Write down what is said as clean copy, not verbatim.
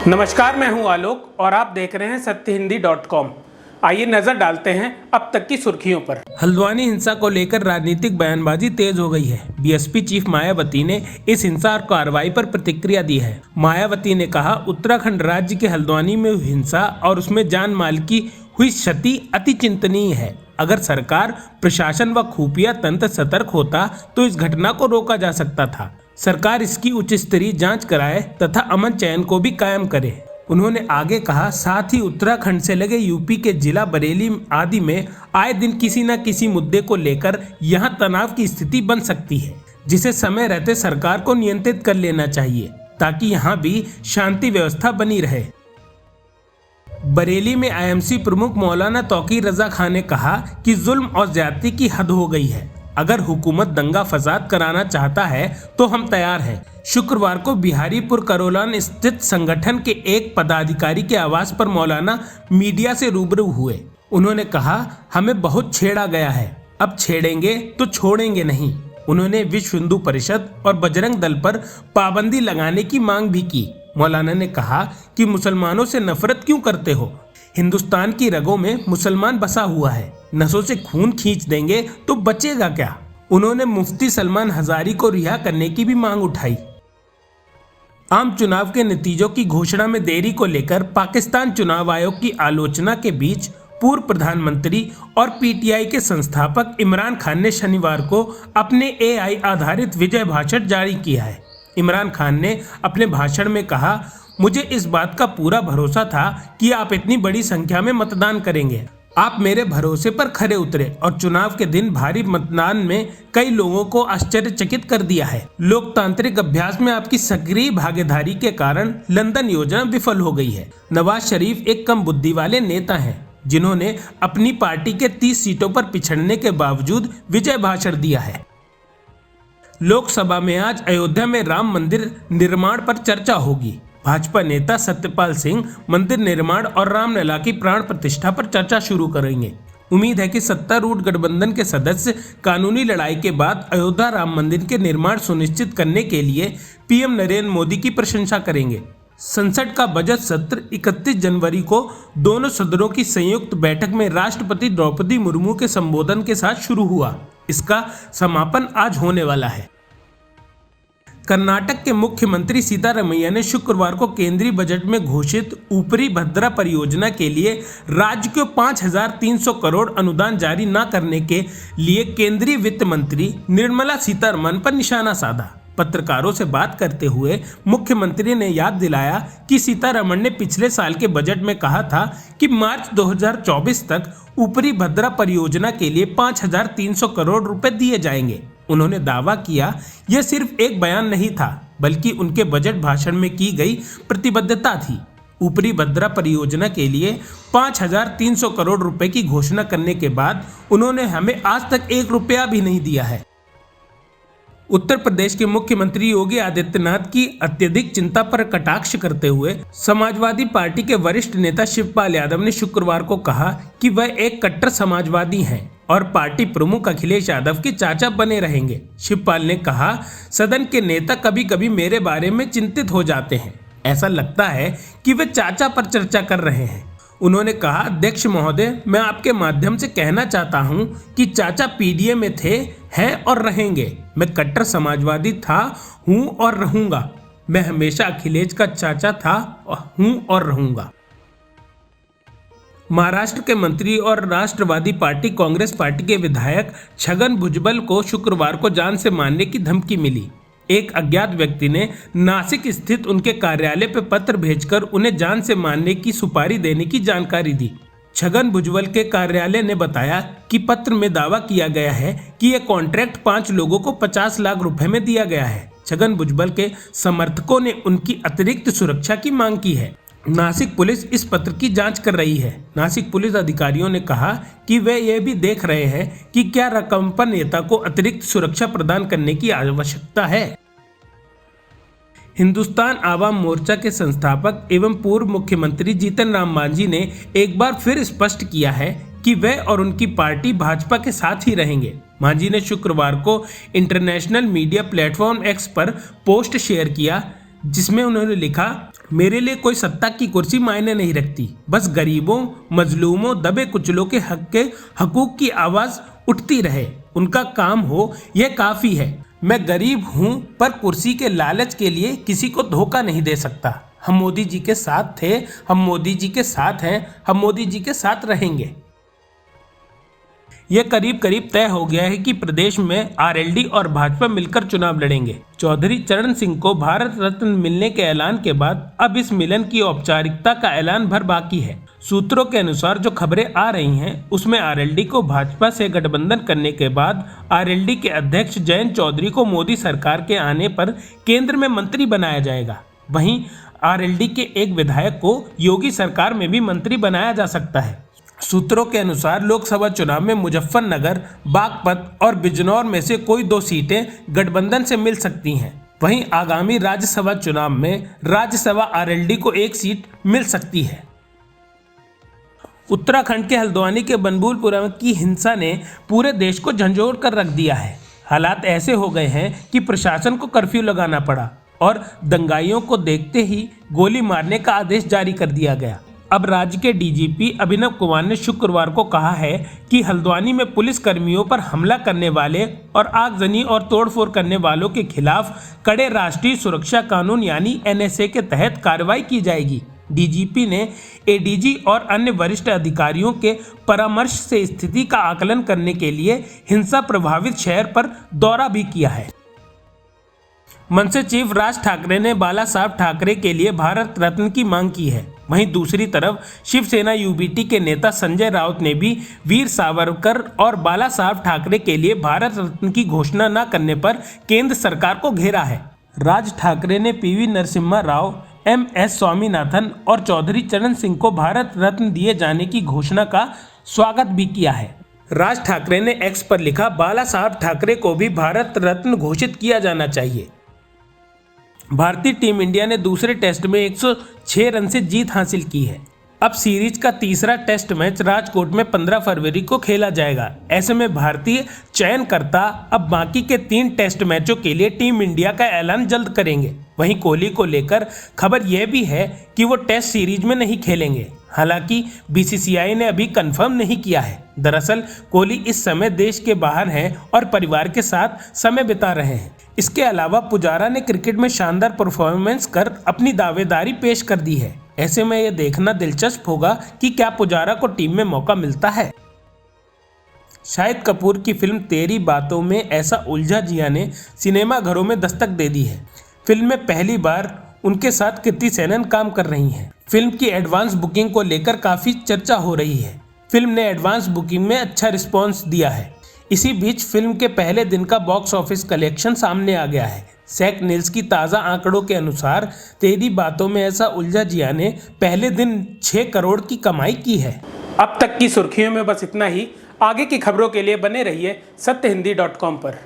नमस्कार, मैं हूं आलोक और आप देख रहे हैं सत्यहिंदी.com। आइए नजर डालते हैं अब तक की सुर्खियों पर। हल्द्वानी हिंसा को लेकर राजनीतिक बयानबाजी तेज हो गई है। बीएसपी चीफ मायावती ने इस हिंसा और कार्रवाई पर प्रतिक्रिया दी है। मायावती ने कहा, उत्तराखंड राज्य के हल्द्वानी में हुई हिंसा और उसमें जान माल की हुई क्षति अति चिंतनीय है। अगर सरकार, प्रशासन व खुफिया तंत्र सतर्क होता तो इस घटना को रोका जा सकता था। सरकार इसकी उच्च स्तरीय जांच कराए तथा अमन चैन को भी कायम करे। उन्होंने आगे कहा, साथ ही उत्तराखंड से लगे यूपी के जिला बरेली आदि में आए दिन किसी न किसी मुद्दे को लेकर यहां तनाव की स्थिति बन सकती है, जिसे समय रहते सरकार को नियंत्रित कर लेना चाहिए ताकि यहां भी शांति व्यवस्था बनी रहे। बरेली में आईएमसी प्रमुख मौलाना तौकीर रजा खान ने कहा कि जुल्म और ज्यादती की हद हो गई है। अगर हुकूमत दंगा फसाद कराना चाहता है तो हम तैयार हैं। शुक्रवार को बिहारीपुर करोलान स्थित संगठन के एक पदाधिकारी के आवास पर मौलाना मीडिया से रूबरू हुए। उन्होंने कहा, हमें बहुत छेड़ा गया है, अब छेड़ेंगे तो छोड़ेंगे नहीं। उन्होंने विश्व हिंदू परिषद और बजरंग दल पर पाबंदी लगाने की मांग भी की। मौलाना ने कहा कि मुसलमानों से नफरत क्यों करते हो? हिंदुस्तान की रगों में मुसलमान बसा हुआ है, नसों से खून खींच देंगे तो बचेगा क्या? उन्होंने मुफ्ती सलमान हजारी को रिहा करने की भी मांग उठाई। आम चुनाव के नतीजों की घोषणा में देरी को लेकर पाकिस्तान चुनाव आयोग की आलोचना के बीच पूर्व प्रधानमंत्री और पीटीआई के संस्थापक इमरान खान ने शनिवार को अपने एआई आधारित विजय भाषण जारी किया है। इमरान खान ने अपने भाषण में कहा, मुझे इस बात का पूरा भरोसा था कि आप इतनी बड़ी संख्या में मतदान करेंगे। आप मेरे भरोसे पर खरे उतरे और चुनाव के दिन भारी मतदान में कई लोगों को आश्चर्यचकित कर दिया है। लोकतांत्रिक अभ्यास में आपकी सक्रिय भागीदारी के कारण लंदन योजना विफल हो गई है। नवाज शरीफ एक कम बुद्धि वाले नेता हैं, जिन्होंने अपनी पार्टी के 30 सीटों पर पिछड़ने के बावजूद विजय भाषण दिया है। लोकसभा में आज अयोध्या में राम मंदिर निर्माण पर चर्चा होगी। भाजपा नेता सत्यपाल सिंह मंदिर निर्माण और रामलला की प्राण प्रतिष्ठा पर चर्चा शुरू करेंगे। उम्मीद है कि सत्तारूढ़ गठबंधन के सदस्य कानूनी लड़ाई के बाद अयोध्या राम मंदिर के निर्माण सुनिश्चित करने के लिए पीएम नरेंद्र मोदी की प्रशंसा करेंगे। संसद का बजट सत्र 31 जनवरी को दोनों सदनों की संयुक्त बैठक में राष्ट्रपति द्रौपदी मुर्मू के संबोधन के साथ शुरू हुआ। इसका समापन आज होने वाला है। कर्नाटक के मुख्यमंत्री सीतारमैया ने शुक्रवार को केंद्रीय बजट में घोषित ऊपरी भद्रा परियोजना के लिए राज्य को 5,300 करोड़ अनुदान जारी न करने के लिए केंद्रीय वित्त मंत्री निर्मला सीतारमण पर निशाना साधा। पत्रकारों से बात करते हुए मुख्यमंत्री ने याद दिलाया कि सीतारमण ने पिछले साल के बजट में कहा था कि मार्च 2024 तक ऊपरी भद्रा परियोजना के लिए 5,300 करोड़ रुपए दिए जाएंगे। उन्होंने दावा किया, यह सिर्फ एक बयान नहीं था, बल्कि उनके बजट भाषण में की गई प्रतिबद्धता थी। ऊपरी भद्रा परियोजना के लिए 5,300 करोड़ रुपए की घोषणा करने के बाद उन्होंने हमें आज तक 1 रुपया भी नहीं दिया है। उत्तर प्रदेश के मुख्यमंत्री योगी आदित्यनाथ की अत्यधिक चिंता पर कटाक्ष करते हुए समाजवादी पार्टी के वरिष्ठ नेता शिवपाल यादव ने शुक्रवार को कहा कि वह एक कट्टर समाजवादी हैं और पार्टी प्रमुख अखिलेश यादव के चाचा बने रहेंगे। शिवपाल ने कहा, सदन के नेता कभी कभी मेरे बारे में चिंतित हो जाते हैं, ऐसा लगता है कि वे चाचा पर चर्चा कर रहे हैं। उन्होंने कहा, अध्यक्ष महोदय, मैं आपके माध्यम से कहना चाहता हूं कि चाचा पीडीए में थे, हैं और रहेंगे। मैं कट्टर समाजवादी था, हूं और रहूंगा। मैं हमेशा अखिलेश का चाचा था, हूं और रहूंगा। महाराष्ट्र के मंत्री और राष्ट्रवादी पार्टी कांग्रेस पार्टी के विधायक छगन भुजबल को शुक्रवार को जान से मारने की धमकी मिली। एक अज्ञात व्यक्ति ने नासिक स्थित उनके कार्यालय पर पत्र भेजकर उन्हें जान से मारने की सुपारी देने की जानकारी दी। छगन भुजबल के कार्यालय ने बताया कि पत्र में दावा किया गया है कि यह कॉन्ट्रैक्ट 5 लोगों को 50 लाख रुपए में दिया गया है। छगन भुजबल के समर्थकों ने उनकी अतिरिक्त सुरक्षा की मांग की है। नासिक पुलिस इस पत्र की जांच कर रही है। नासिक पुलिस अधिकारियों ने कहा कि वे यह भी देख रहे हैं कि क्या रकमपा नेता को अतिरिक्त सुरक्षा प्रदान करने की आवश्यकता है। हिंदुस्तान आवाम मोर्चा के संस्थापक एवं पूर्व मुख्यमंत्री जीतन राम मांझी ने एक बार फिर स्पष्ट किया है कि वे और उनकी पार्टी भाजपा के साथ ही रहेंगे। मांझी ने शुक्रवार को इंटरनेशनल मीडिया प्लेटफॉर्म एक्स पर पोस्ट शेयर किया, जिसमें उन्होंने लिखा, मेरे लिए कोई सत्ता की कुर्सी मायने नहीं रखती, बस गरीबों, मजलूमों, दबे कुचलों के हकूक की आवाज उठती रहे, उनका काम हो, यह काफी है। मैं गरीब हूं पर कुर्सी के लालच के लिए किसी को धोखा नहीं दे सकता। हम मोदी जी के साथ थे, हम मोदी जी के साथ हैं, हम मोदी जी के साथ रहेंगे। यह करीब करीब तय हो गया है कि प्रदेश में आरएलडी और भाजपा मिलकर चुनाव लड़ेंगे। चौधरी चरण सिंह को भारत रत्न मिलने के ऐलान के बाद अब इस मिलन की औपचारिकता का ऐलान भर बाकी है। सूत्रों के अनुसार जो खबरें आ रही हैं, उसमें आरएलडी को भाजपा से गठबंधन करने के बाद आरएलडी के अध्यक्ष जयंत चौधरी को मोदी सरकार के आने पर केंद्र में मंत्री बनाया जाएगा। वहीं आरएलडी के एक विधायक को योगी सरकार में भी मंत्री बनाया जा सकता है। सूत्रों के अनुसार लोकसभा चुनाव में मुजफ्फरनगर, बागपत और बिजनौर में से कोई 2 सीटें गठबंधन से मिल सकती हैं। वहीं आगामी राज्यसभा चुनाव में राज्यसभा आरएलडी को 1 सीट मिल सकती है। उत्तराखंड के हल्द्वानी के बनभूलपुरा की हिंसा ने पूरे देश को झंझोर कर रख दिया है। हालात ऐसे हो गए हैं कि प्रशासन को कर्फ्यू लगाना पड़ा और दंगाइयों को देखते ही गोली मारने का आदेश जारी कर दिया गया। अब राज्य के डीजीपी अभिनव कुमार ने शुक्रवार को कहा है कि हल्द्वानी में पुलिस कर्मियों पर हमला करने वाले और आगजनी और तोड़फोड़ करने वालों के खिलाफ कड़े राष्ट्रीय सुरक्षा कानून यानी एनएसए के तहत कार्रवाई की जाएगी। डीजीपी ने एडीजी और अन्य वरिष्ठ अधिकारियों के परामर्श से स्थिति का आकलन करने के लिए हिंसा प्रभावित शहर पर दौरा भी किया है। मनसे चीफ राज ठाकरे ने बाला साहब ठाकरे के लिए भारत रत्न की मांग की है। वहीं दूसरी तरफ शिवसेना यूबीटी के नेता संजय राउत ने भी वीर सावरकर और बाला साहब ठाकरे के लिए भारत रत्न की घोषणा न करने पर केंद्र सरकार को घेरा है। राज ठाकरे ने पीवी नरसिम्हा राव, एमएस स्वामीनाथन और चौधरी चरण सिंह को भारत रत्न दिए जाने की घोषणा का स्वागत भी किया है। राज ठाकरे ने एक्स पर लिखा, बाला साहब ठाकरे को भी भारत रत्न घोषित किया जाना चाहिए। भारतीय टीम इंडिया ने दूसरे टेस्ट में 106 रन से जीत हासिल की है। अब सीरीज का तीसरा टेस्ट मैच राजकोट में 15 फरवरी को खेला जाएगा। ऐसे में भारतीय चयनकर्ता अब बाकी के 3 टेस्ट मैचों के लिए टीम इंडिया का ऐलान जल्द करेंगे। वहीं कोहली को लेकर खबर यह भी है कि वो टेस्ट सीरीज में नहीं खेलेंगे। हालांकि बीसीसीआई ने अभी कंफर्म नहीं किया है। दरअसल कोहली इस समय देश के बाहर हैं और परिवार के साथ समय बिता रहे हैं। इसके अलावा पुजारा ने क्रिकेट में शानदार परफॉर्मेंस कर अपनी दावेदारी पेश कर दी है। ऐसे में यह देखना दिलचस्प होगा कि क्या पुजारा को टीम में मौका मिलता है। शाहिद कपूर की फिल्म तेरी बातों में ऐसा उलझा जिया ने सिनेमा घरों में दस्तक दे दी है। फिल्म में पहली बार उनके साथ कृति सेनन काम कर रही हैं। फिल्म की एडवांस बुकिंग को लेकर काफ़ी चर्चा हो रही है। फिल्म ने एडवांस बुकिंग में अच्छा रिस्पॉन्स दिया है। इसी बीच फिल्म के पहले दिन का बॉक्स ऑफिस कलेक्शन सामने आ गया है। सैक नील्स की ताज़ा आंकड़ों के अनुसार तेरी बातों में ऐसा उलझा जिया ने पहले दिन 6 करोड़ की कमाई की है। अब तक की सुर्खियों में बस इतना ही। आगे की खबरों के लिए बने रहिए सत्यहिंदी.com पर।